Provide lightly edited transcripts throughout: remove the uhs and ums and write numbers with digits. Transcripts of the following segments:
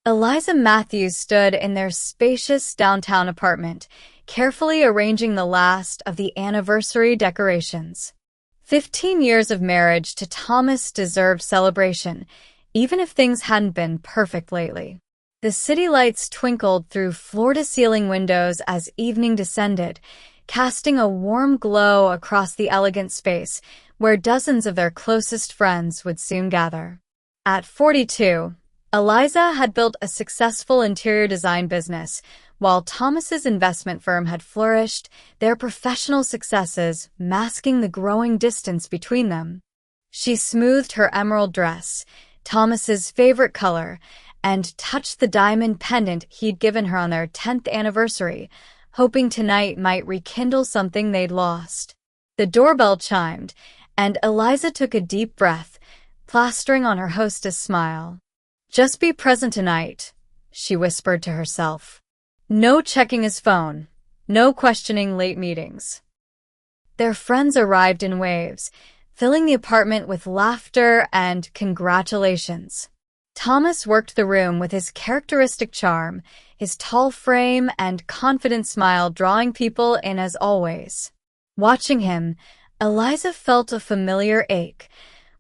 Eliza Matthews stood in their spacious downtown apartment, carefully arranging the last of the anniversary decorations. 15 years of marriage to Thomas deserved celebration, even if things hadn't been perfect lately. The city lights twinkled through floor-to-ceiling windows as evening descended, casting a warm glow across the elegant space where dozens of their closest friends would soon gather. At 42, Eliza had built a successful interior design business, while Thomas's investment firm had flourished, their professional successes masking the growing distance between them. She smoothed her emerald dress, Thomas's favorite color, and touched the diamond pendant he'd given her on their 10th anniversary, hoping tonight might rekindle something they'd lost. The doorbell chimed, and Eliza took a deep breath, plastering on her hostess' smile. "Just be present tonight," she whispered to herself. No checking his phone, no questioning late meetings. Their friends arrived in waves, filling the apartment with laughter and congratulations. Thomas worked the room with his characteristic charm, his tall frame and confident smile drawing people in as always. Watching him, Eliza felt a familiar ache,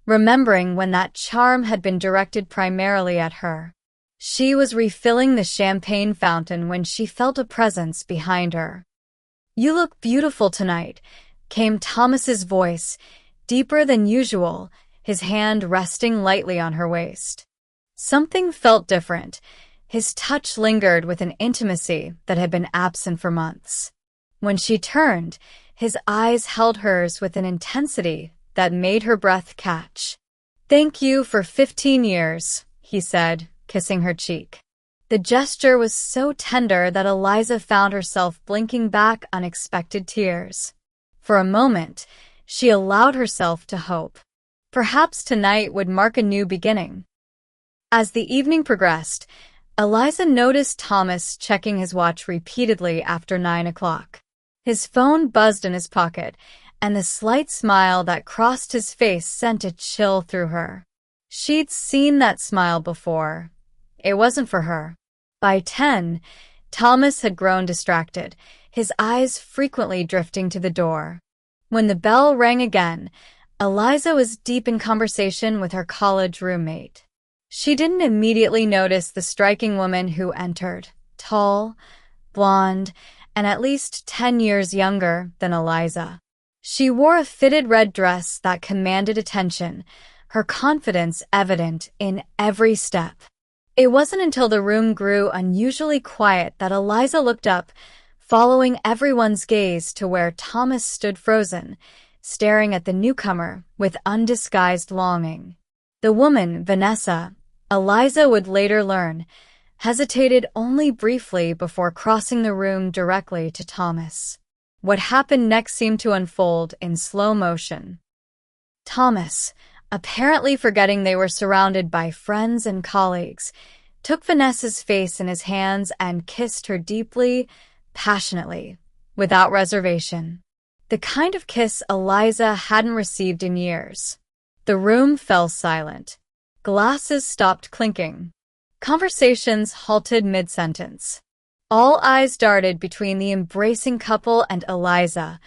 remembering when that charm had been directed primarily at her. She was refilling the champagne fountain when she felt a presence behind her. "You look beautiful tonight," came Thomas's voice, deeper than usual, his hand resting lightly on her waist. Something felt different. His touch lingered with an intimacy that had been absent for months. When she turned, his eyes held hers with an intensity that made her breath catch. "Thank you for 15 years, he said, kissing her cheek. The gesture was so tender that Eliza found herself blinking back unexpected tears. For a moment, she allowed herself to hope. Perhaps tonight would mark a new beginning. As the evening progressed, Eliza noticed Thomas checking his watch repeatedly after 9 o'clock. His phone buzzed in his pocket, and the slight smile that crossed his face sent a chill through her. She'd seen that smile before. It wasn't for her. By 10, Thomas had grown distracted, his eyes frequently drifting to the door. When the bell rang again, Eliza was deep in conversation with her college roommate. She didn't immediately notice the striking woman who entered, tall, blonde, and at least 10 years younger than Eliza. She wore a fitted red dress that commanded attention, her confidence evident in every step. It wasn't until the room grew unusually quiet that Eliza looked up, following everyone's gaze to where Thomas stood frozen, staring at the newcomer with undisguised longing. The woman, Vanessa, Eliza would later learn, hesitated only briefly before crossing the room directly to Thomas. What happened next seemed to unfold in slow motion. Thomas, apparently forgetting they were surrounded by friends and colleagues, took Vanessa's face in his hands and kissed her deeply, passionately, without reservation. The kind of kiss Eliza hadn't received in years. The room fell silent. Glasses stopped clinking. Conversations halted mid-sentence. All eyes darted between the embracing couple and Eliza,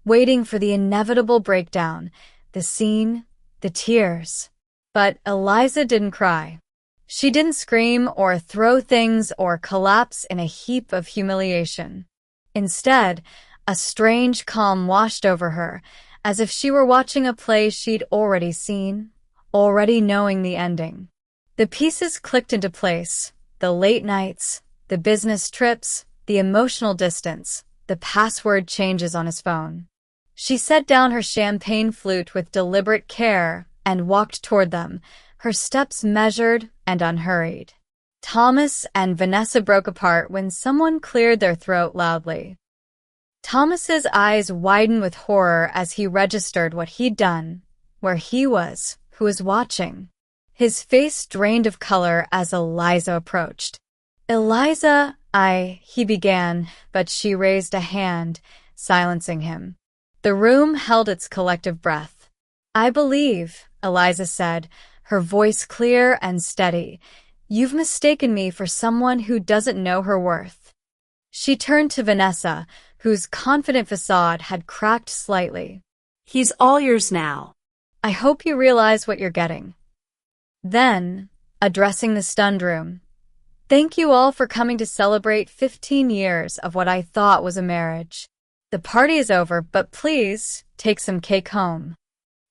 waiting for the inevitable breakdown, the scene, the tears. But Eliza didn't cry. She didn't scream or throw things or collapse in a heap of humiliation. Instead, a strange calm washed over her, as if she were watching a play she'd already seen, already knowing the ending. The pieces clicked into place, the late nights, the business trips, the emotional distance, the password changes on his phone. She set down her champagne flute with deliberate care and walked toward them, her steps measured and unhurried. Thomas and Vanessa broke apart when someone cleared their throat loudly. Thomas's eyes widened with horror as he registered what he'd done, where he was, who was watching. His face drained of color as Eliza approached. "Eliza, he began, but she raised a hand, silencing him. The room held its collective breath. "I believe," Eliza said, her voice clear and steady, You've mistaken me for someone who doesn't know her worth. She turned to Vanessa, whose confident facade had cracked slightly. He's all yours now. I hope you realize what you're getting. Then, addressing the stunned room, thank you all for coming to celebrate 15 years of what I thought was a marriage. The party is over, but please take some cake home.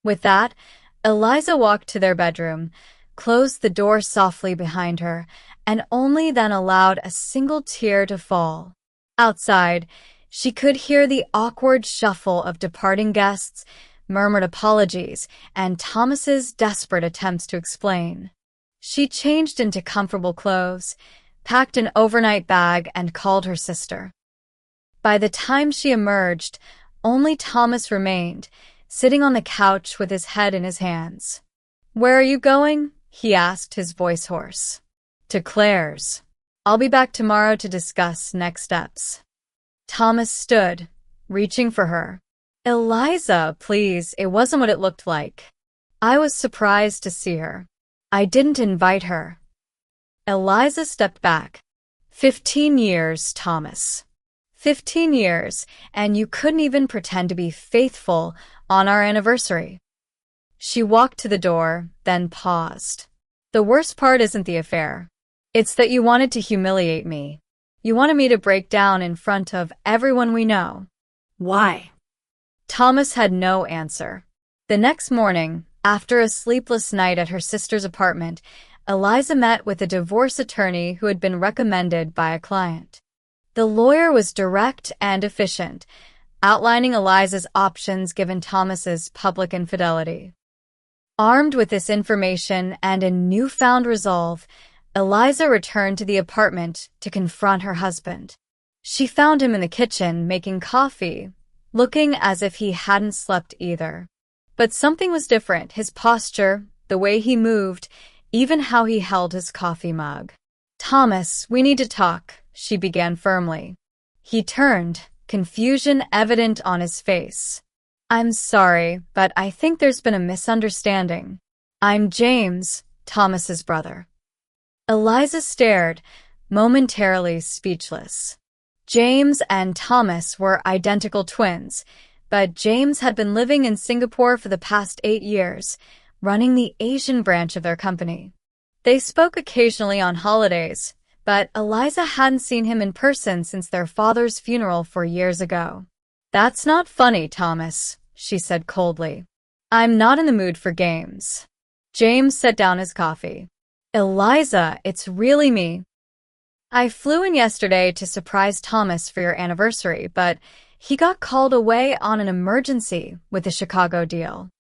With that, Eliza walked to their bedroom, closed the door softly behind her, and only then allowed a single tear to fall. Outside, she could hear the awkward shuffle of departing guests, murmured apologies, and Thomas's desperate attempts to explain. She changed into comfortable clothes, packed an overnight bag, and called her sister. By the time she emerged, only Thomas remained, sitting on the couch with his head in his hands. Where are you going? He asked, his voice hoarse. To Claire's. I'll be back tomorrow to discuss next steps. Thomas stood, reaching for her. Eliza, please, it wasn't what it looked like. I was surprised to see her. I didn't invite her. Eliza stepped back. 15 years, Thomas. 15 years, and you couldn't even pretend to be faithful on our anniversary. She walked to the door, then paused. The worst part isn't the affair. It's that you wanted to humiliate me. You wanted me to break down in front of everyone we know. Why? Thomas had no answer. The next morning, after a sleepless night at her sister's apartment, Eliza met with a divorce attorney who had been recommended by a client. The lawyer was direct and efficient, outlining Eliza's options given Thomas's public infidelity. Armed with this information and a newfound resolve, Eliza returned to the apartment to confront her husband. She found him in the kitchen making coffee, looking as if he hadn't slept either. But something was different, his posture, the way he moved, even how he held his coffee mug. Thomas, we need to talk, she began firmly. He turned, confusion evident on his face. I'm sorry, but I think there's been a misunderstanding. I'm James, Thomas's brother. Eliza stared, momentarily speechless. James and Thomas were identical twins, but James had been living in Singapore for the past 8 years, running the Asian branch of their company. They spoke occasionally on holidays, but Eliza hadn't seen him in person since their father's funeral 4 years ago. That's not funny, Thomas, she said coldly. I'm not in the mood for games. James set down his coffee. Eliza, it's really me. I flew in yesterday to surprise Thomas for your anniversary, but he got called away on an emergency with the Chicago deal.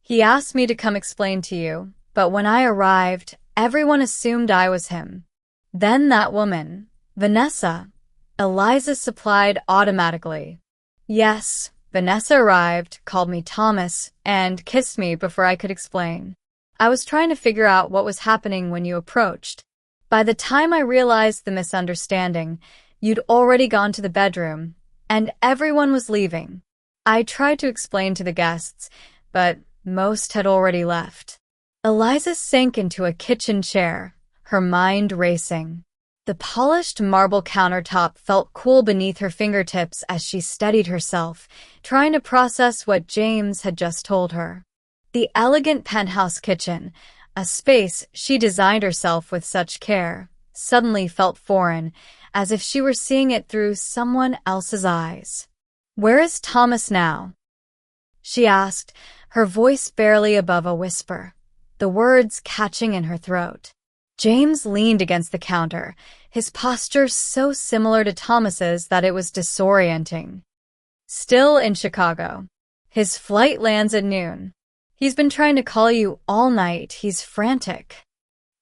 He asked me to come explain to you, but when I arrived, everyone assumed I was him. Then that woman, Vanessa, Eliza supplied automatically. Yes, Vanessa arrived, called me Thomas, and kissed me before I could explain. I was trying to figure out what was happening when you approached. By the time I realized the misunderstanding, you'd already gone to the bedroom, and everyone was leaving. I tried to explain to the guests, but most had already left. Eliza sank into a kitchen chair, her mind racing. The polished marble countertop felt cool beneath her fingertips as she steadied herself, trying to process what James had just told her. The elegant penthouse kitchen, a space she designed herself with such care, suddenly felt foreign, as if she were seeing it through someone else's eyes. Where is Thomas now? She asked, her voice barely above a whisper, the words catching in her throat. James leaned against the counter, his posture so similar to Thomas's that it was disorienting. Still in Chicago. His flight lands at noon. He's been trying to call you all night. He's frantic.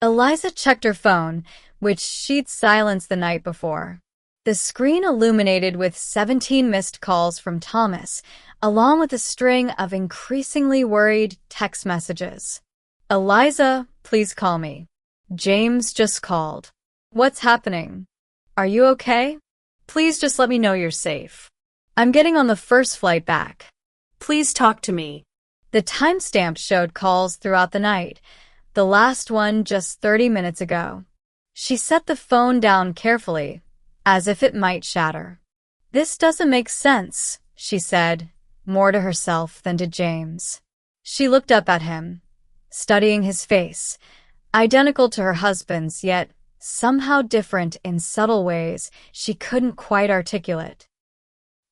Eliza checked her phone, which she'd silenced the night before. The screen illuminated with 17 missed calls from Thomas, along with a string of increasingly worried text messages. Eliza, please call me. James just called. What's happening? Are you okay? Please just let me know you're safe. I'm getting on the first flight back. Please talk to me. The timestamp showed calls throughout the night, the last one just 30 minutes ago. She set the phone down carefully, as if it might shatter. "This doesn't make sense," she said, more to herself than to James. She looked up at him, studying his face, identical to her husband's, yet somehow different in subtle ways she couldn't quite articulate.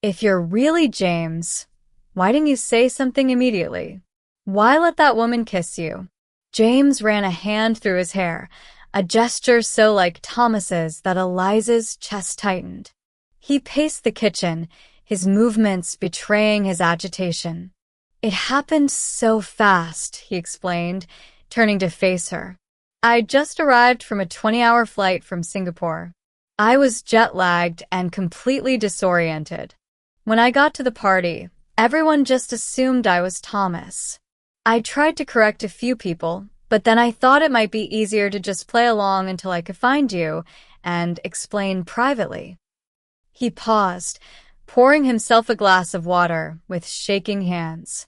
"If you're really James, why didn't you say something immediately? Why let that woman kiss you?" James ran a hand through his hair, a gesture so like Thomas's that Eliza's chest tightened. He paced the kitchen, his movements betraying his agitation. "It happened so fast," he explained, turning to face her. "I'd just arrived from a 20-hour flight from Singapore. I was jet-lagged and completely disoriented. When I got to the party, everyone just assumed I was Thomas. I tried to correct a few people, but then I thought it might be easier to just play along until I could find you and explain privately." He paused, pouring himself a glass of water with shaking hands.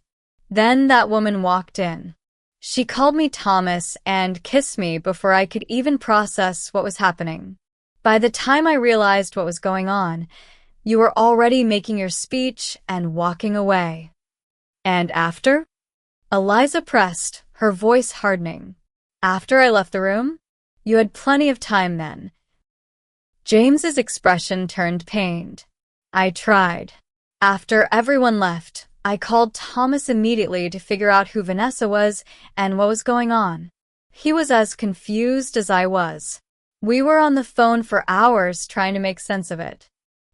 "Then that woman walked in. She called me Thomas and kissed me before I could even process what was happening. By the time I realized what was going on, you were already making your speech and walking away." "And after?" Eliza pressed, her voice hardening. "After I left the room? You had plenty of time then." James's expression turned pained. "I tried. After everyone left, I called Thomas immediately to figure out who Vanessa was and what was going on. He was as confused as I was. We were on the phone for hours trying to make sense of it."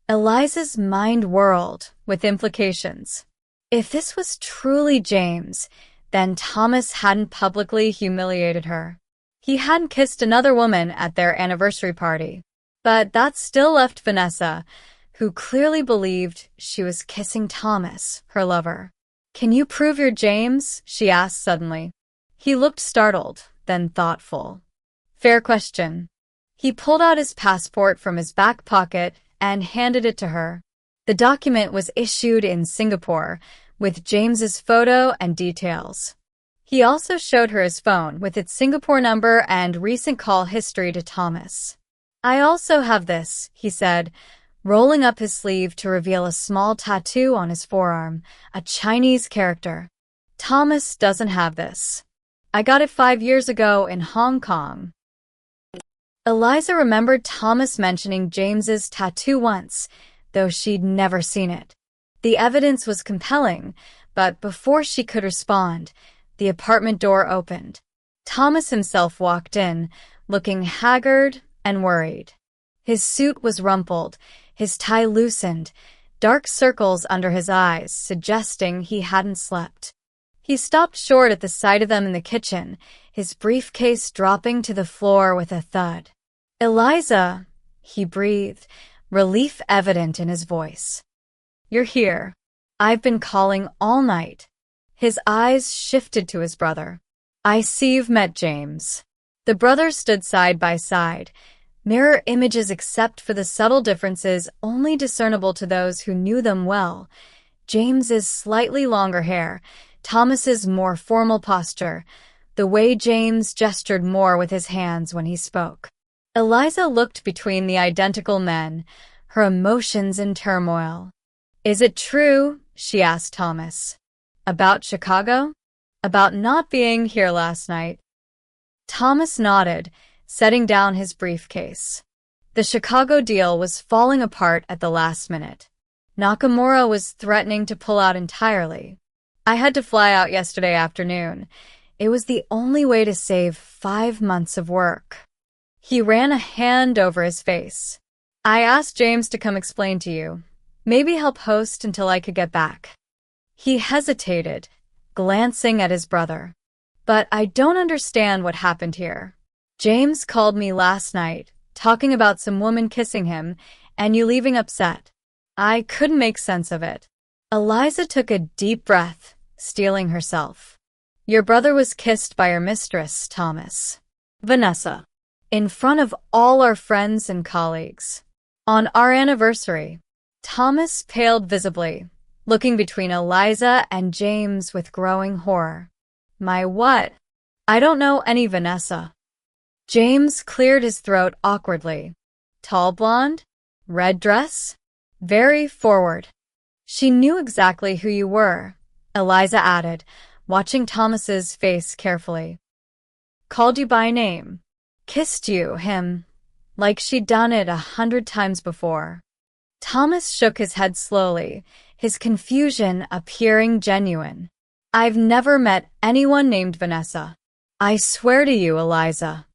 Eliza's mind whirled, with implications. If this was truly James, then Thomas hadn't publicly humiliated her. He hadn't kissed another woman at their anniversary party. But that still left Vanessa, who clearly believed she was kissing Thomas, her lover. "Can you prove you're James?" she asked suddenly. He looked startled, then thoughtful. "Fair question." He pulled out his passport from his back pocket and handed it to her. The document was issued in Singapore, with James's photo and details. He also showed her his phone with its Singapore number and recent call history to Thomas. "I also have this," he said, rolling up his sleeve to reveal a small tattoo on his forearm, a Chinese character. "Thomas doesn't have this. I got it 5 years ago in Hong Kong." Eliza remembered Thomas mentioning James's tattoo once, though she'd never seen it. The evidence was compelling, but before she could respond, the apartment door opened. Thomas himself walked in, looking haggard and worried. His suit was rumpled, his tie loosened, dark circles under his eyes suggesting he hadn't slept. He stopped short at the sight of them in the kitchen, his briefcase dropping to the floor with a thud. "Eliza," he breathed, relief evident in his voice. "You're here. I've been calling all night." His eyes shifted to his brother. "I see you've met James." The brothers stood side by side, mirror images except for the subtle differences only discernible to those who knew them well. James's slightly longer hair, Thomas's more formal posture, the way James gestured more with his hands when he spoke. Eliza looked between the identical men, her emotions in turmoil. "Is it true?" she asked Thomas. "About Chicago? About not being here last night?" Thomas nodded, setting down his briefcase. The Chicago deal was falling apart at the last minute. Nakamura was threatening to pull out entirely. "I had to fly out yesterday afternoon. It was the only way to save 5 months of work." He ran a hand over his face. "I asked James to come explain to you. Maybe help host until I could get back." He hesitated, glancing at his brother. "But I don't understand what happened here. James called me last night, talking about some woman kissing him, and you leaving upset. I couldn't make sense of it." Eliza took a deep breath, steeling herself. "Your brother was kissed by your mistress, Thomas. Vanessa. In front of all our friends and colleagues. On our anniversary." Thomas paled visibly, looking between Eliza and James with growing horror. "My what? I don't know any Vanessa." James cleared his throat awkwardly. Tall blonde? Red dress? Very forward. She knew exactly who you were, Eliza added, watching Thomas's face carefully. Called you by name. Kissed you, him, like she'd done it 100 times before. Thomas shook his head slowly, his confusion appearing genuine. I've never met anyone named Vanessa. I swear to you, Eliza.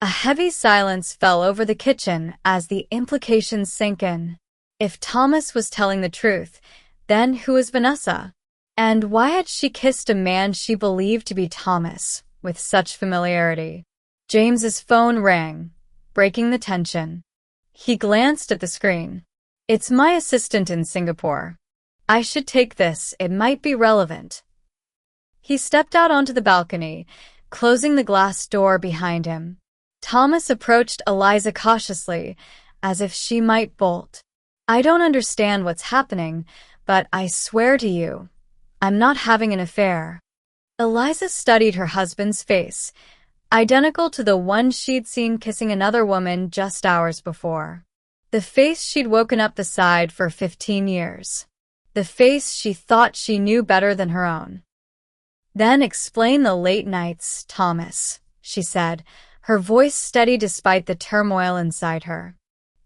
A heavy silence fell over the kitchen as the implications sank in. If Thomas was telling the truth, then who was Vanessa? And why had she kissed a man she believed to be Thomas with such familiarity? James's phone rang, breaking the tension. He glanced at the screen. It's my assistant in Singapore. I should take this, it might be relevant. He stepped out onto the balcony, closing the glass door behind him. Thomas approached Eliza cautiously, as if she might bolt. I don't understand what's happening, but I swear to you, I'm not having an affair. Eliza studied her husband's face, identical to the one she'd seen kissing another woman just hours before. The face she'd woken up beside for 15 years. The face she thought she knew better than her own. Then explain the late nights, Thomas, she said, her voice steady despite the turmoil inside her.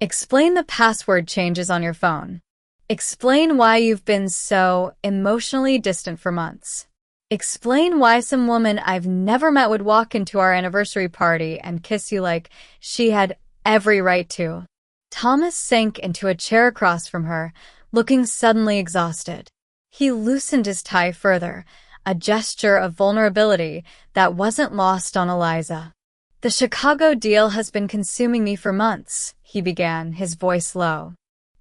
Explain the password changes on your phone. Explain why you've been so emotionally distant for months. Explain why some woman I've never met would walk into our anniversary party and kiss you like she had every right to. Thomas sank into a chair across from her, looking suddenly exhausted. He loosened his tie further, a gesture of vulnerability that wasn't lost on Eliza. The Chicago deal has been consuming me for months, he began, his voice low.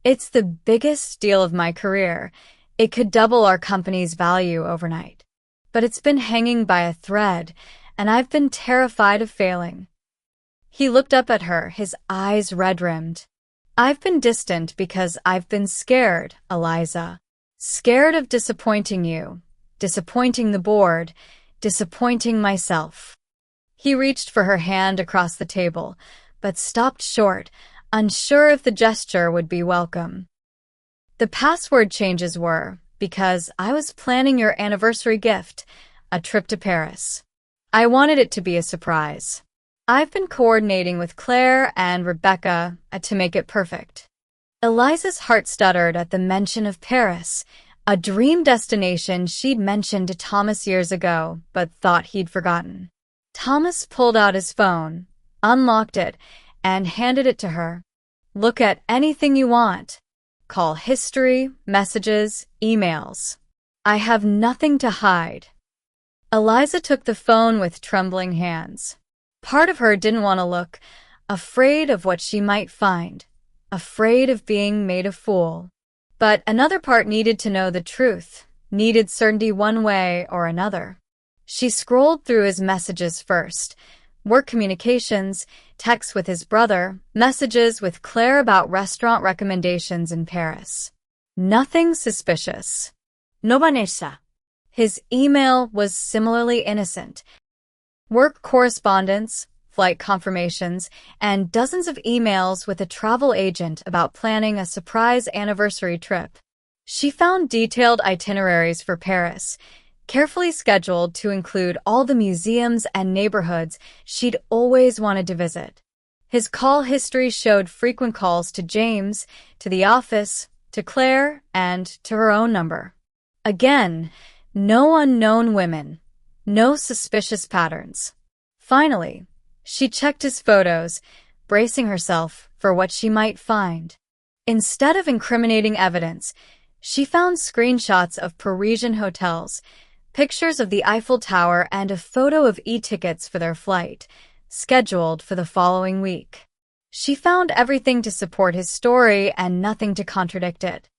It's the biggest deal of my career. It could double our company's value overnight. But it's been hanging by a thread, and I've been terrified of failing. He looked up at her, his eyes red-rimmed. I've been distant because I've been scared, Eliza. Scared of disappointing you, disappointing the board, disappointing myself. He reached for her hand across the table, but stopped short, unsure if the gesture would be welcome. The password changes were, because I was planning your anniversary gift, a trip to Paris. I wanted it to be a surprise. I've been coordinating with Claire and Rebecca to make it perfect. Eliza's heart stuttered at the mention of Paris, a dream destination she'd mentioned to Thomas years ago, but thought he'd forgotten. Thomas pulled out his phone, unlocked it, and handed it to her. Look at anything you want. Call history, messages, emails. I have nothing to hide. Eliza took the phone with trembling hands. Part of her didn't want to look, afraid of what she might find, afraid of being made a fool. But another part needed to know the truth, needed certainty one way or another. She scrolled through his messages first, work communications, texts with his brother, messages with Claire about restaurant recommendations in Paris. Nothing suspicious. No Vanessa. His email was similarly innocent. Work correspondence, flight confirmations, and dozens of emails with a travel agent about planning a surprise anniversary trip. She found detailed itineraries for Paris, carefully scheduled to include all the museums and neighborhoods she'd always wanted to visit. His call history showed frequent calls to James, to the office, to Claire, and to her own number. Again, no unknown women, no suspicious patterns. Finally, she checked his photos, bracing herself for what she might find. Instead of incriminating evidence, she found screenshots of Parisian hotels, pictures of the Eiffel Tower, and a photo of e-tickets for their flight, scheduled for the following week. She found everything to support his story and nothing to contradict it.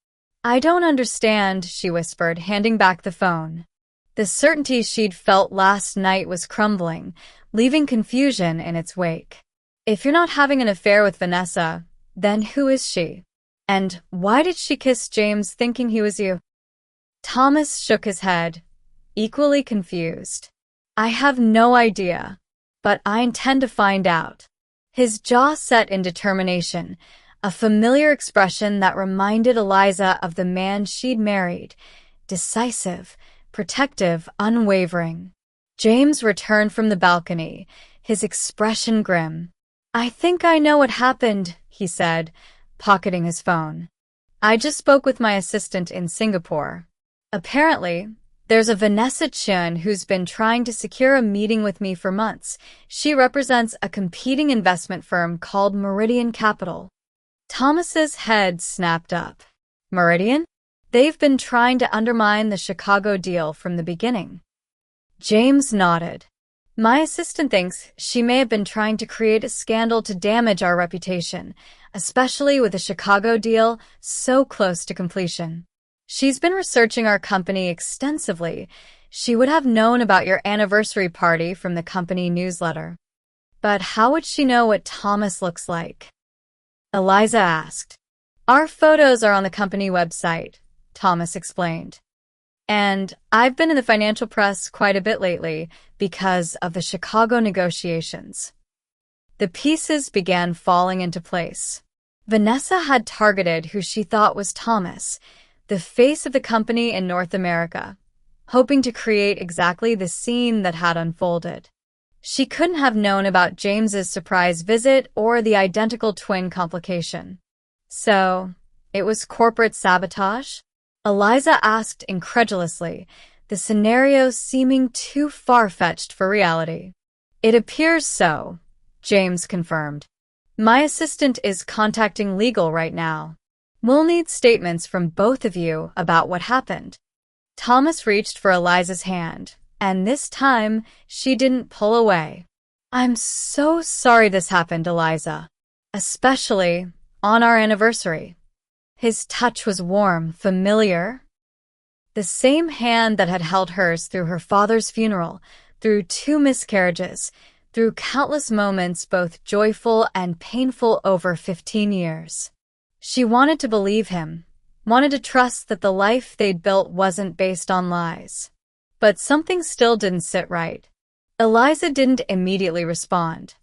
I don't understand, she whispered, handing back the phone. The certainty she'd felt last night was crumbling, leaving confusion in its wake. If you're not having an affair with Vanessa, then who is she? And why did she kiss James thinking he was you? Thomas shook his head, equally confused. I have no idea. but I intend to find out. His jaw set in determination, a familiar expression that reminded Eliza of the man she'd married. Decisive, protective, unwavering. James returned from the balcony, his expression grim. "I think I know what happened," he said, pocketing his phone. "I just spoke with my assistant in Singapore. Apparently, there's a Vanessa Chun who's been trying to secure a meeting with me for months. She represents a competing investment firm called Meridian Capital." Thomas's head snapped up. Meridian? They've been trying to undermine the Chicago deal from the beginning. James nodded. "My assistant thinks she may have been trying to create a scandal to damage our reputation, especially with the Chicago deal so close to completion. She's been researching our company extensively. She would have known about your anniversary party from the company newsletter." "But how would she know what Thomas looks like?" Eliza asked. "Our photos are on the company website," Thomas explained. "And I've been in the financial press quite a bit lately because of the Chicago negotiations." The pieces began falling into place. Vanessa had targeted who she thought was Thomas, the face of the company in North America, hoping to create exactly the scene that had unfolded. She couldn't have known about James's surprise visit or the identical twin complication. So, it was corporate sabotage? Eliza asked incredulously, the scenario seeming too far-fetched for reality. "It appears so," James confirmed. "My assistant is contacting legal right now. We'll need statements from both of you about what happened." Thomas reached for Eliza's hand, and this time she didn't pull away. "I'm so sorry this happened, Eliza. Especially on our anniversary." His touch was warm, familiar. The same hand that had held hers through her father's funeral, through 2 miscarriages, through countless moments both joyful and painful over 15 years. She wanted to believe him, wanted to trust that the life they'd built wasn't based on lies. But something still didn't sit right. Eliza didn't immediately respond.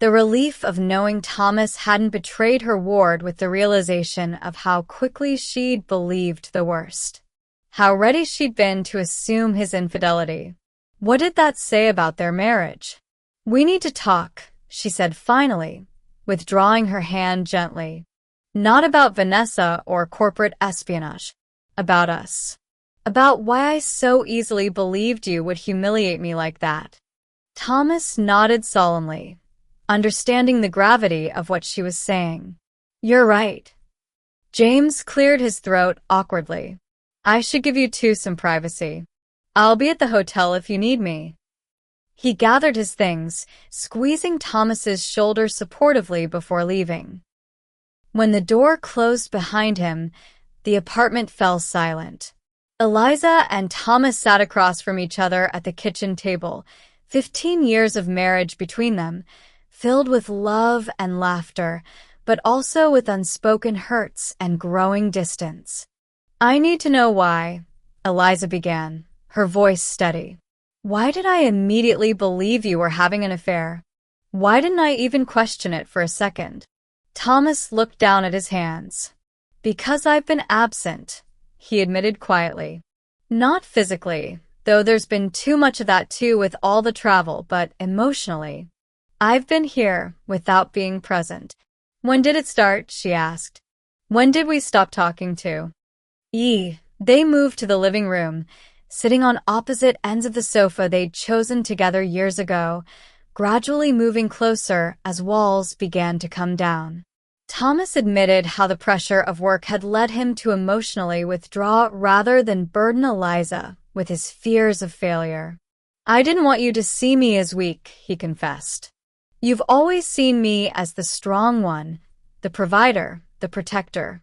The relief of knowing Thomas hadn't betrayed her ward with the realization of how quickly she'd believed the worst. How ready she'd been to assume his infidelity. What did that say about their marriage? "We need to talk," she said finally, withdrawing her hand gently. "Not about Vanessa or corporate espionage. About us. About why I so easily believed you would humiliate me like that." Thomas nodded solemnly, understanding the gravity of what she was saying. "You're right." James cleared his throat awkwardly. "I should give you two some privacy. I'll be at the hotel if you need me." He gathered his things, squeezing Thomas's shoulder supportively before leaving. When the door closed behind him, the apartment fell silent. Eliza and Thomas sat across from each other at the kitchen table, 15 years of marriage between them, filled with love and laughter, but also with unspoken hurts and growing distance. "I need to know why," Eliza began, her voice steady. "Why did I immediately believe you were having an affair? Why didn't I even question it for a second?" Thomas looked down at his hands. "Because I've been absent," he admitted quietly. "Not physically, though there's been too much of that too with all the travel, but emotionally. I've been here without being present." "When did it start?" she asked. "When did we stop talking to?" They moved to the living room, sitting on opposite ends of the sofa they'd chosen together years ago, gradually moving closer as walls began to come down. Thomas admitted how the pressure of work had led him to emotionally withdraw rather than burden Eliza with his fears of failure. "I didn't want you to see me as weak," he confessed. "You've always seen me as the strong one, the provider, the protector.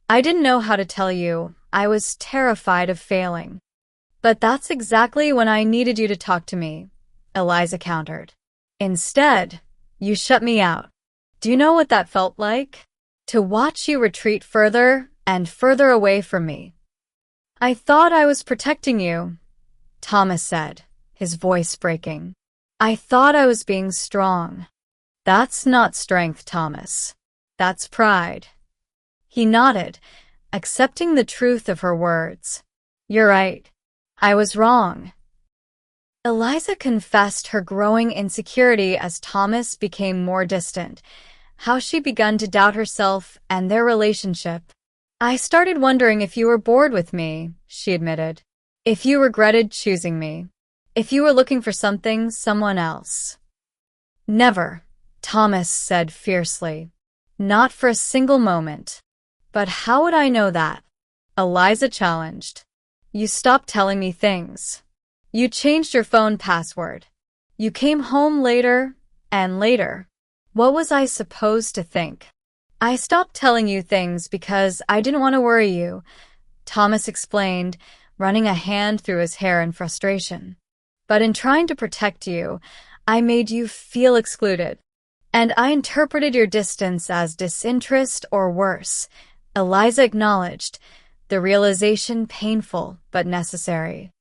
I didn't know how to tell you. I was terrified of failing." "But that's exactly when I needed you to talk to me," Eliza countered. "Instead, you shut me out. Do you know what that felt like? To watch you retreat further and further away from me." "I thought I was protecting you," Thomas said, his voice breaking. I thought I was being strong. That's not strength, Thomas. That's pride. He nodded, accepting the truth of her words. You're right. I was wrong. Eliza confessed her growing insecurity as Thomas became more distant, how she begun to doubt herself and their relationship. I started wondering if you were bored with me, she admitted. If you regretted choosing me. If you were looking for someone else. Never, Thomas said fiercely. Not for a single moment. But how would I know that? Eliza challenged. You stopped telling me things. You changed your phone password. You came home later and later. What was I supposed to think? I stopped telling you things because I didn't want to worry you, Thomas explained, running a hand through his hair in frustration. But in trying to protect you, I made you feel excluded. And I interpreted your distance as disinterest or worse, Eliza acknowledged, the realization painful but necessary.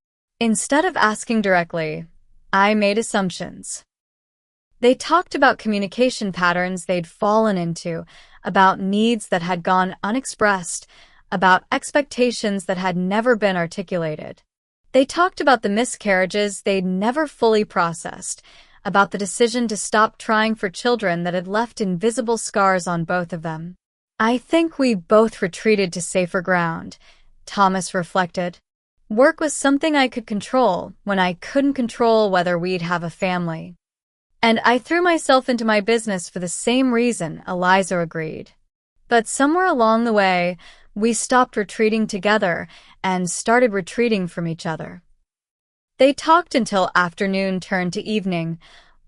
Instead of asking directly, I made assumptions. They talked about communication patterns they'd fallen into, about needs that had gone unexpressed, about expectations that had never been articulated. They talked about the miscarriages they'd never fully processed, about the decision to stop trying for children that had left invisible scars on both of them. I think we both retreated to safer ground, Thomas reflected. Work was something I could control when I couldn't control whether we'd have a family. And I threw myself into my business for the same reason, Eliza agreed. But somewhere along the way, we stopped retreating together and started retreating from each other. They talked until afternoon turned to evening,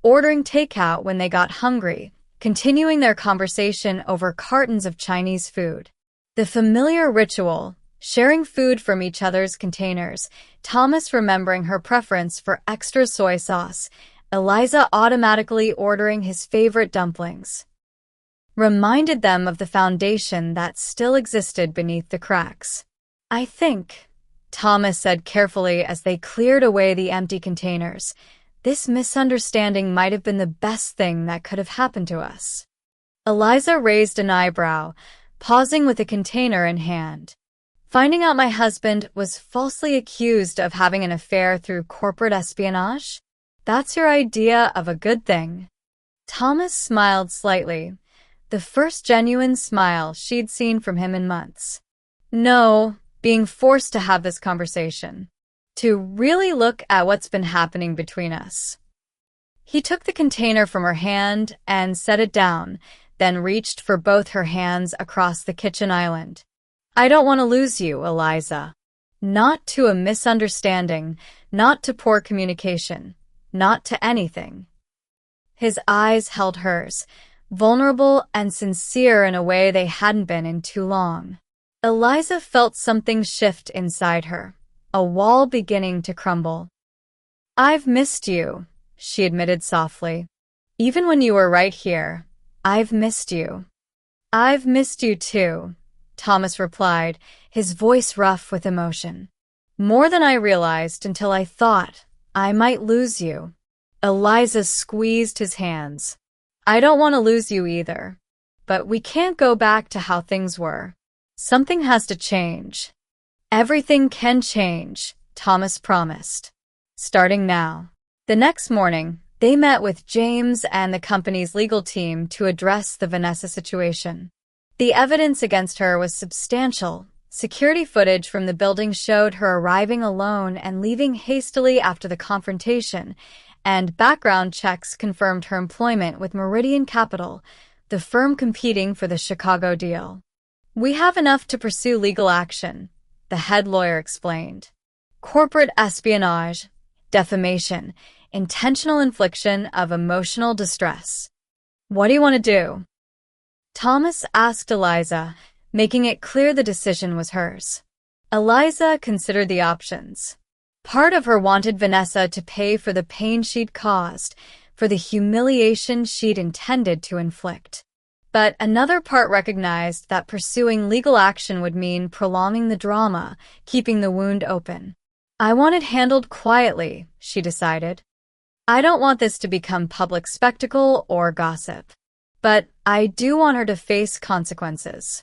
ordering takeout when they got hungry, continuing their conversation over cartons of Chinese food. The familiar ritual, sharing food from each other's containers, Thomas remembering her preference for extra soy sauce, Eliza automatically ordering his favorite dumplings, reminded them of the foundation that still existed beneath the cracks. I think, Thomas said carefully as they cleared away the empty containers, this misunderstanding might have been the best thing that could have happened to us. Eliza raised an eyebrow, pausing with a container in hand. Finding out my husband was falsely accused of having an affair through corporate espionage? That's your idea of a good thing? Thomas smiled slightly, the first genuine smile she'd seen from him in months. No, being forced to have this conversation. To really look at what's been happening between us. He took the container from her hand and set it down, then reached for both her hands across the kitchen island. I don't want to lose you, Eliza. Not to a misunderstanding, not to poor communication, not to anything. His eyes held hers, vulnerable and sincere in a way they hadn't been in too long. Eliza felt something shift inside her, a wall beginning to crumble. I've missed you, she admitted softly. Even when you were right here, I've missed you. I've missed you too, Thomas replied, his voice rough with emotion. More than I realized until I thought I might lose you. Eliza squeezed his hands. I don't want to lose you either. But we can't go back to how things were. Something has to change. Everything can change, Thomas promised. Starting now. The next morning, they met with James and the company's legal team to address the Vanessa situation. The evidence against her was substantial. Security footage from the building showed her arriving alone and leaving hastily after the confrontation, and background checks confirmed her employment with Meridian Capital, the firm competing for the Chicago deal. We have enough to pursue legal action, the head lawyer explained. Corporate espionage, defamation, intentional infliction of emotional distress. What do you want to do? Thomas asked Eliza, making it clear the decision was hers. Eliza considered the options. Part of her wanted Vanessa to pay for the pain she'd caused, for the humiliation she'd intended to inflict. But another part recognized that pursuing legal action would mean prolonging the drama, keeping the wound open. I want it handled quietly, she decided. I don't want this to become public spectacle or gossip, but I do want her to face consequences.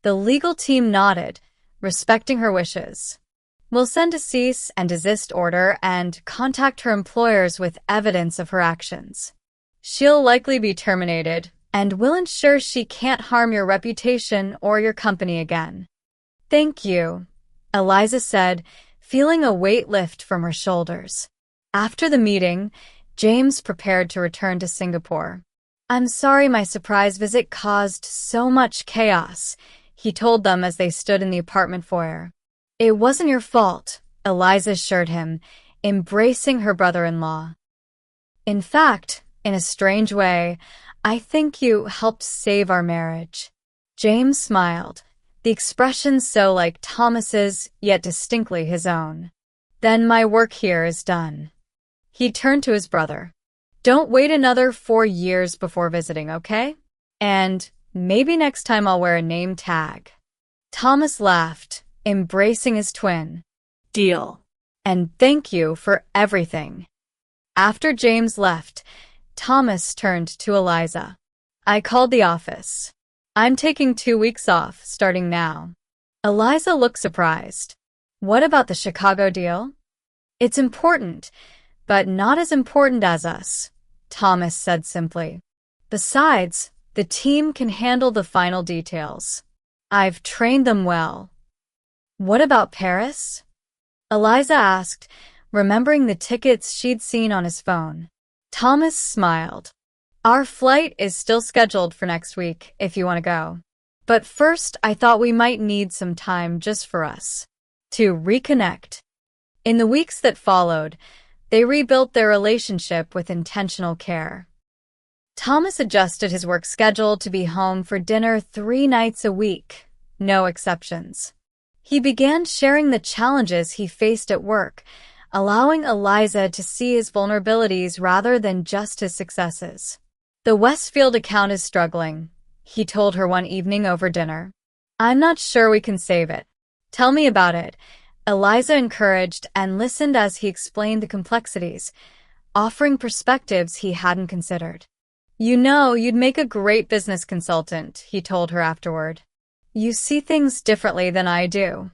The legal team nodded, respecting her wishes. We'll send a cease and desist order and contact her employers with evidence of her actions. She'll likely be terminated, and we'll ensure she can't harm your reputation or your company again. Thank you, Eliza said, feeling a weight lift from her shoulders. After the meeting, James prepared to return to Singapore. I'm sorry my surprise visit caused so much chaos, he told them as they stood in the apartment foyer. It wasn't your fault, Eliza assured him, embracing her brother-in-law. In fact, in a strange way, I think you helped save our marriage. James smiled, the expression so like Thomas's, yet distinctly his own. Then my work here is done. He turned to his brother. Don't wait another 4 years before visiting, okay? And maybe next time I'll wear a name tag. Thomas laughed, embracing his twin. Deal. And thank you for everything. After James left, Thomas turned to Eliza. I called the office. I'm taking 2 weeks off, starting now. Eliza looked surprised. What about the Chicago deal? It's important, but not as important as us, Thomas said simply. Besides, the team can handle the final details. I've trained them well. What about Paris? Eliza asked, remembering the tickets she'd seen on his phone. Thomas smiled. Our flight is still scheduled for next week, if you want to go. But first, I thought we might need some time just for us. To reconnect. In the weeks that followed, they rebuilt their relationship with intentional care. Thomas adjusted his work schedule to be home for dinner 3 nights a week, no exceptions. He began sharing the challenges he faced at work, allowing Eliza to see his vulnerabilities rather than just his successes. The Westfield account is struggling, he told her one evening over dinner. I'm not sure we can save it. Tell me about it. Eliza encouraged and listened as he explained the complexities, offering perspectives he hadn't considered. You know, you'd make a great business consultant, he told her afterward. You see things differently than I do.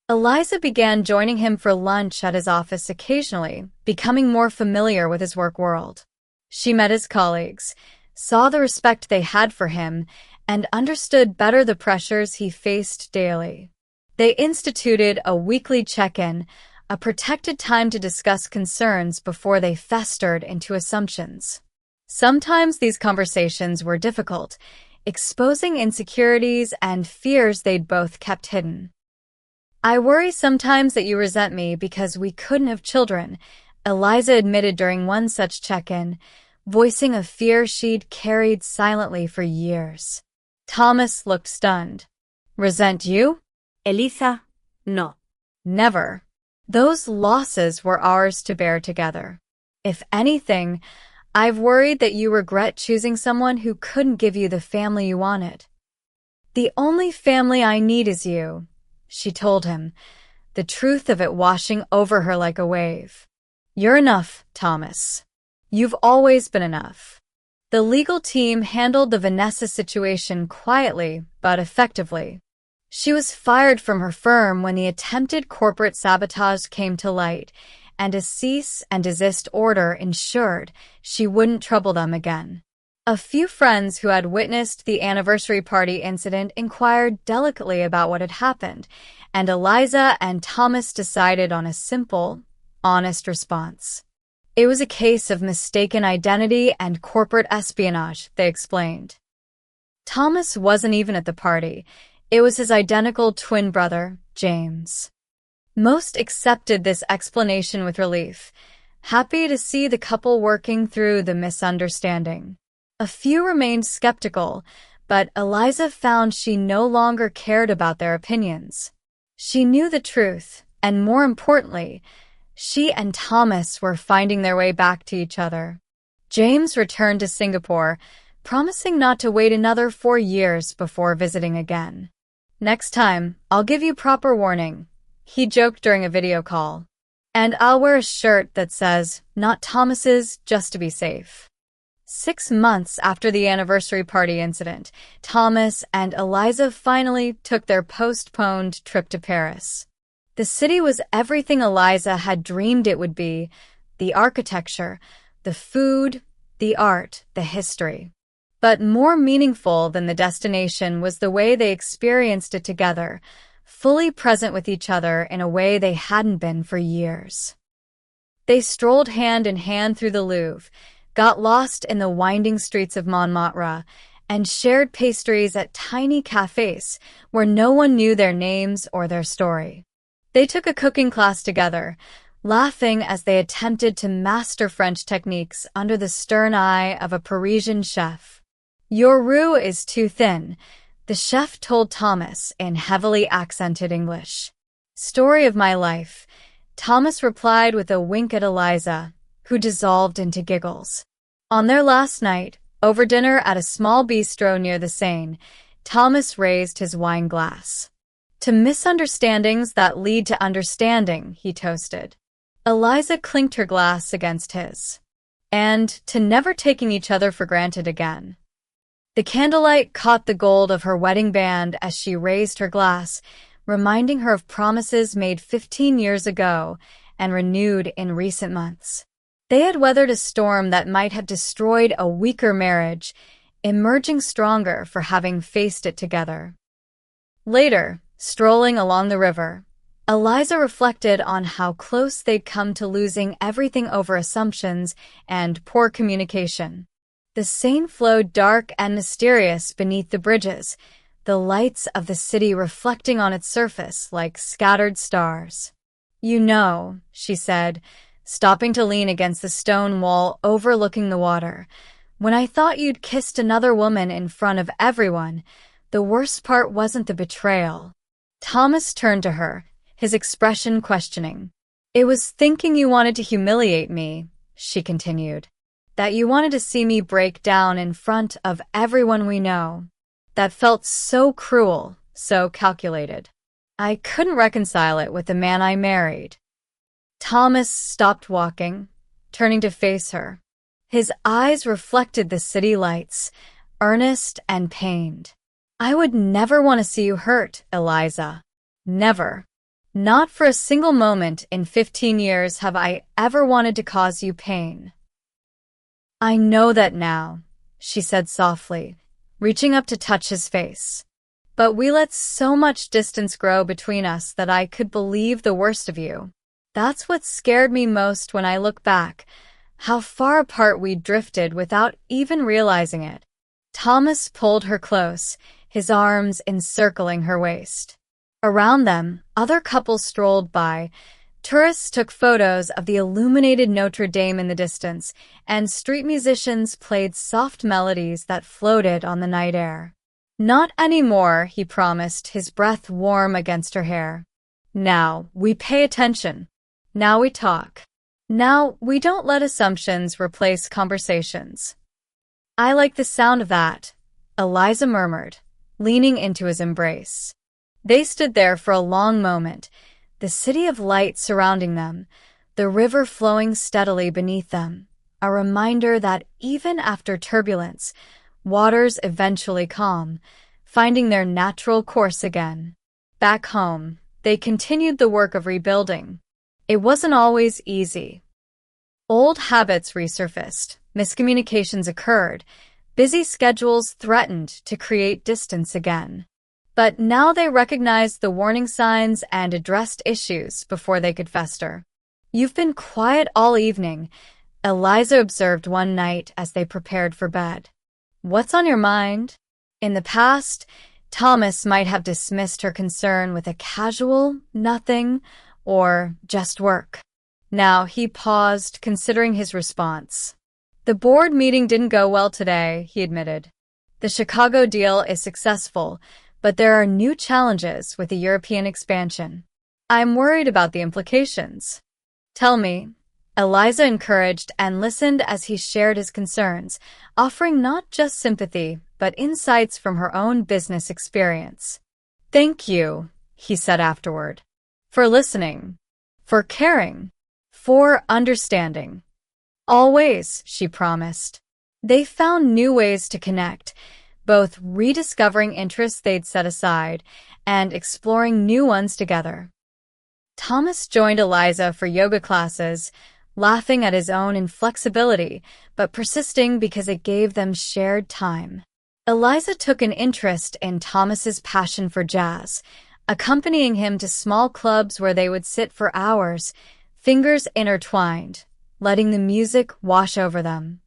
Eliza began joining him for lunch at his office occasionally, becoming more familiar with his work world. She met his colleagues, saw the respect they had for him, and understood better the pressures he faced daily. They instituted a weekly check-in, a protected time to discuss concerns before they festered into assumptions. Sometimes these conversations were difficult, exposing insecurities and fears they'd both kept hidden. I worry sometimes that you resent me because we couldn't have children, Eliza admitted during one such check-in, voicing a fear she'd carried silently for years. Thomas looked stunned. Resent you? Eliza, no. Never. Those losses were ours to bear together. If anything, I've worried that you regret choosing someone who couldn't give you the family you wanted. The only family I need is you, she told him, the truth of it washing over her like a wave. You're enough, Thomas. You've always been enough. The legal team handled the Vanessa situation quietly but effectively. She was fired from her firm when the attempted corporate sabotage came to light, and a cease and desist order ensured she wouldn't trouble them again. A few friends who had witnessed the anniversary party incident inquired delicately about what had happened, and Eliza and Thomas decided on a simple, honest response. It was a case of mistaken identity and corporate espionage, they explained. Thomas wasn't even at the party. It was his identical twin brother, James. Most accepted this explanation with relief, happy to see the couple working through the misunderstanding. A few remained skeptical, but Eliza found she no longer cared about their opinions. She knew the truth, and more importantly, she and Thomas were finding their way back to each other. James returned to Singapore, promising not to wait another 4 years before visiting again. Next time, I'll give you proper warning, he joked during a video call. And I'll wear a shirt that says, "Not Thomas's, just to be safe." 6 months after the anniversary party incident, Thomas and Eliza finally took their postponed trip to Paris. The city was everything Eliza had dreamed it would be: the architecture, the food, the art, the history. But more meaningful than the destination was the way they experienced it together, fully present with each other in a way they hadn't been for years. They strolled hand in hand through the Louvre, got lost in the winding streets of Montmartre, and shared pastries at tiny cafes where no one knew their names or their story. They took a cooking class together, laughing as they attempted to master French techniques under the stern eye of a Parisian chef. "Your roux is too thin," the chef told Thomas in heavily accented English. "Story of my life," Thomas replied with a wink at Eliza, who dissolved into giggles. On their last night, over dinner at a small bistro near the Seine, Thomas raised his wine glass. "To misunderstandings that lead to understanding," he toasted. Eliza clinked her glass against his. "And to never taking each other for granted again." The candlelight caught the gold of her wedding band as she raised her glass, reminding her of promises made 15 years ago and renewed in recent months. They had weathered a storm that might have destroyed a weaker marriage, emerging stronger for having faced it together. Later, strolling along the river, Eliza reflected on how close they'd come to losing everything over assumptions and poor communication. The Seine flowed dark and mysterious beneath the bridges, the lights of the city reflecting on its surface like scattered stars. "You know," she said, stopping to lean against the stone wall overlooking the water, "when I thought you'd kissed another woman in front of everyone, the worst part wasn't the betrayal." Thomas turned to her, his expression questioning. "It was thinking you wanted to humiliate me," she continued. "That you wanted to see me break down in front of everyone we know. That felt so cruel, so calculated. I couldn't reconcile it with the man I married." Thomas stopped walking, turning to face her. His eyes reflected the city lights, earnest and pained. "I would never want to see you hurt, Eliza. Never. Not for a single moment in 15 years have I ever wanted to cause you pain." "I know that now," she said softly, reaching up to touch his face. "But we let so much distance grow between us that I could believe the worst of you. That's what scared me most when I look back, how far apart we drifted without even realizing it." Thomas pulled her close, his arms encircling her waist. Around them, other couples strolled by. Tourists took photos of the illuminated Notre Dame in the distance, and street musicians played soft melodies that floated on the night air. "Not anymore," he promised, his breath warm against her hair. "Now we pay attention. Now we talk. Now we don't let assumptions replace conversations." "I like the sound of that," Eliza murmured, leaning into his embrace. They stood there for a long moment, the city of light surrounding them, the river flowing steadily beneath them, a reminder that even after turbulence, waters eventually calm, finding their natural course again. Back home, they continued the work of rebuilding. It wasn't always easy. Old habits resurfaced, miscommunications occurred, busy schedules threatened to create distance again. But now they recognized the warning signs and addressed issues before they could fester. "You've been quiet all evening," Eliza observed one night as they prepared for bed. "What's on your mind?" In the past, Thomas might have dismissed her concern with a casual "nothing" or "just work." Now he paused, considering his response. "The board meeting didn't go well today," he admitted. "The Chicago deal is successful, but there are new challenges with the European expansion. I'm worried about the implications." "Tell me," Eliza encouraged and listened as he shared his concerns, offering not just sympathy, but insights from her own business experience. "Thank you," he said afterward, "for listening, for caring." For understanding. Always, she promised. They found new ways to connect, both rediscovering interests they'd set aside and exploring new ones together. Thomas joined Eliza for yoga classes, laughing at his own inflexibility, but persisting because it gave them shared time. Eliza took an interest in Thomas's passion for jazz, accompanying him to small clubs where they would sit for hours, fingers intertwined, letting the music wash over them.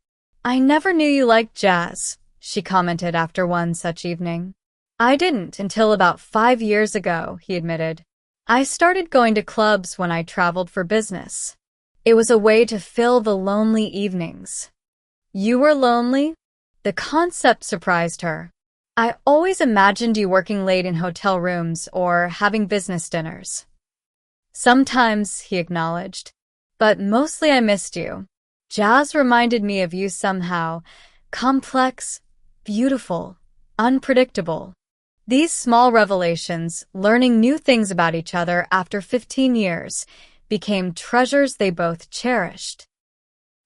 "I never knew you liked jazz," she commented after one such evening. "I didn't until about 5 years ago," he admitted. "I started going to clubs when I traveled for business. It was a way to fill the lonely evenings." "You were lonely?" The concept surprised her. "I always imagined you working late in hotel rooms or having business dinners." "Sometimes," he acknowledged, "but mostly I missed you. Jazz reminded me of you somehow, complex, beautiful, unpredictable." These small revelations, learning new things about each other after 15 years, became treasures they both cherished.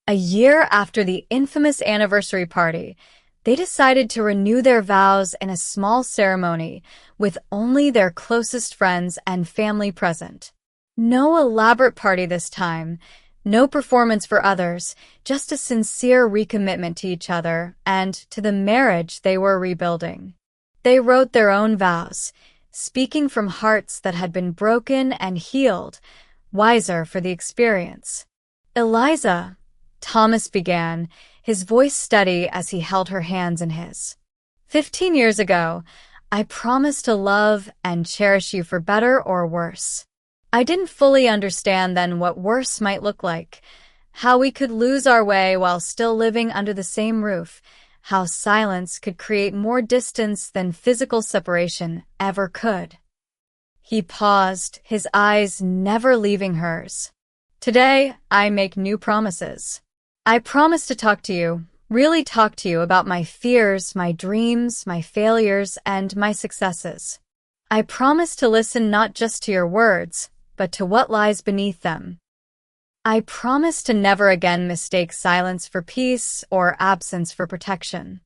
A year after the infamous anniversary party, they decided to renew their vows in a small ceremony with only their closest friends and family present. No elaborate party this time, no performance for others, just a sincere recommitment to each other and to the marriage they were rebuilding. They wrote their own vows, speaking from hearts that had been broken and healed, wiser for the experience. "Eliza," Thomas began, his voice steady as he held her hands in his. "15 years ago, I promised to love and cherish you for better or worse. I didn't fully understand then what worse might look like, how we could lose our way while still living under the same roof, how silence could create more distance than physical separation ever could." He paused, his eyes never leaving hers. "Today, I make new promises. I promise to talk to you, really talk to you about my fears, my dreams, my failures, and my successes. I promise to listen not just to your words, but to what lies beneath them. I promise to never again mistake silence for peace or absence for protection."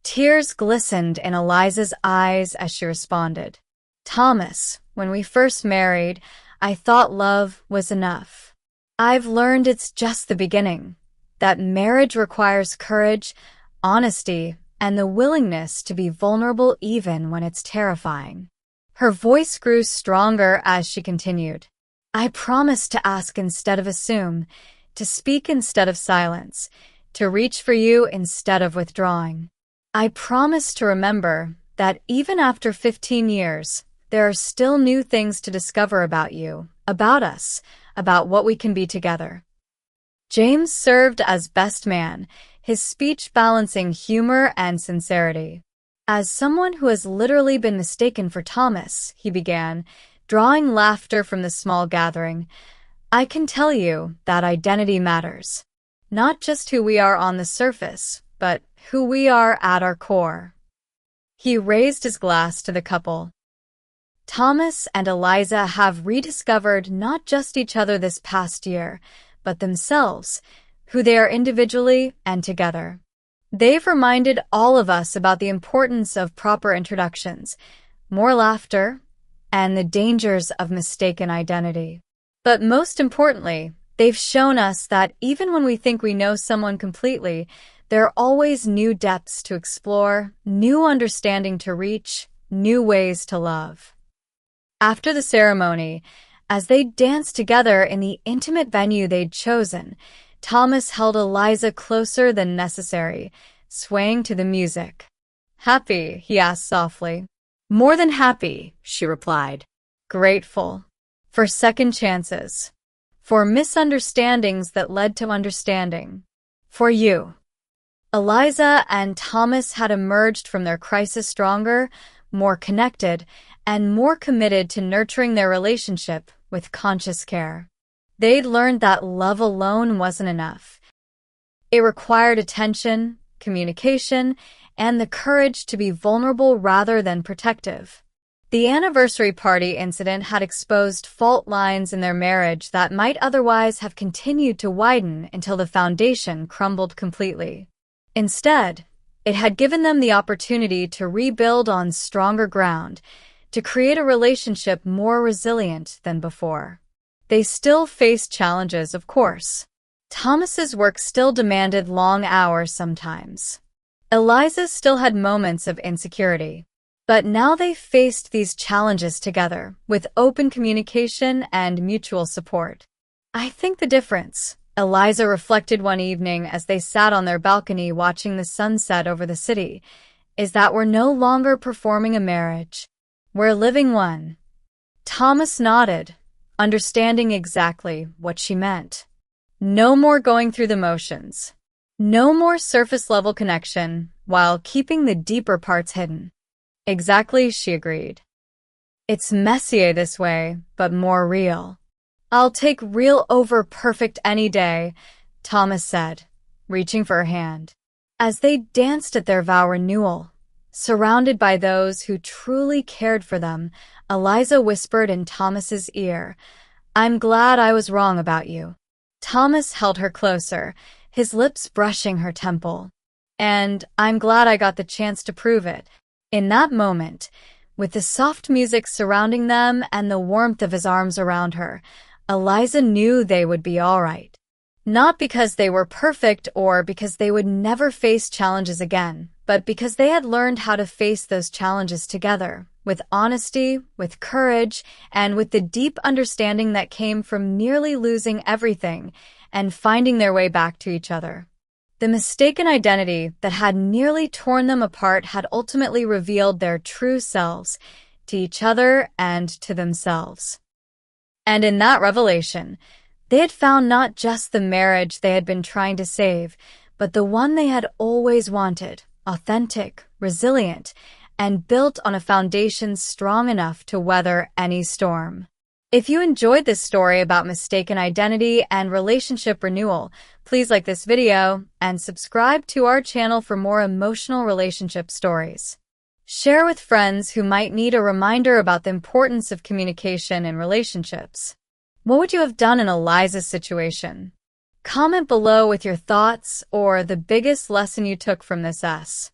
Tears glistened in Eliza's eyes as she responded. "Thomas, when we first married, I thought love was enough. I've learned it's just the beginning, that marriage requires courage, honesty, and the willingness to be vulnerable even when it's terrifying." Her voice grew stronger as she continued. "I promise to ask instead of assume, to speak instead of silence, to reach for you instead of withdrawing. I promise to remember that even after 15 years, there are still new things to discover about you, about us, about what we can be together." James served as best man, his speech balancing humor and sincerity. "As someone who has literally been mistaken for Thomas," he began, drawing laughter from the small gathering, "I can tell you that identity matters. Not just who we are on the surface, but who we are at our core." He raised his glass to the couple. "Thomas and Eliza have rediscovered not just each other this past year, but themselves, who they are individually and together. They've reminded all of us about the importance of proper introductions, more laughter, and the dangers of mistaken identity. But most importantly, they've shown us that even when we think we know someone completely, there are always new depths to explore, new understanding to reach, new ways to love." After the ceremony, as they danced together in the intimate venue they'd chosen, Thomas held Eliza closer than necessary, swaying to the music. "Happy?" he asked softly. "More than happy," she replied. "Grateful. For second chances. For misunderstandings that led to understanding. For you." Eliza and Thomas had emerged from their crisis stronger, more connected, and more committed to nurturing their relationship with conscious care. They'd learned that love alone wasn't enough. It required attention, communication, and the courage to be vulnerable rather than protective. The anniversary party incident had exposed fault lines in their marriage that might otherwise have continued to widen until the foundation crumbled completely. Instead, it had given them the opportunity to rebuild on stronger ground, to create a relationship more resilient than before. They still faced challenges, of course. Thomas's work still demanded long hours sometimes. Eliza still had moments of insecurity. But now they faced these challenges together, with open communication and mutual support. I think the difference, Eliza reflected one evening as they sat on their balcony watching the sunset over the city, is that we're no longer performing a marriage. We're living one. Thomas nodded, understanding exactly what she meant. No more going through the motions. No more surface-level connection while keeping the deeper parts hidden. Exactly, she agreed. It's messier this way, but more real. I'll take real over perfect any day, Thomas said, reaching for her hand. As they danced at their vow renewal, surrounded by those who truly cared for them, Eliza whispered in Thomas's ear, "I'm glad I was wrong about you." Thomas held her closer, his lips brushing her temple. "And I'm glad I got the chance to prove it." In that moment, with the soft music surrounding them and the warmth of his arms around her, Eliza knew they would be all right. Not because they were perfect or because they would never face challenges again, but because they had learned how to face those challenges together, with honesty, with courage, and with the deep understanding that came from nearly losing everything and finding their way back to each other. The mistaken identity that had nearly torn them apart had ultimately revealed their true selves to each other and to themselves. And in that revelation, they had found not just the marriage they had been trying to save, but the one they had always wanted, authentic, resilient, and built on a foundation strong enough to weather any storm. If you enjoyed this story about mistaken identity and relationship renewal, please like this video and subscribe to our channel for more emotional relationship stories. Share with friends who might need a reminder about the importance of communication in relationships. What would you have done in Eliza's situation? Comment below with your thoughts or the biggest lesson you took from this.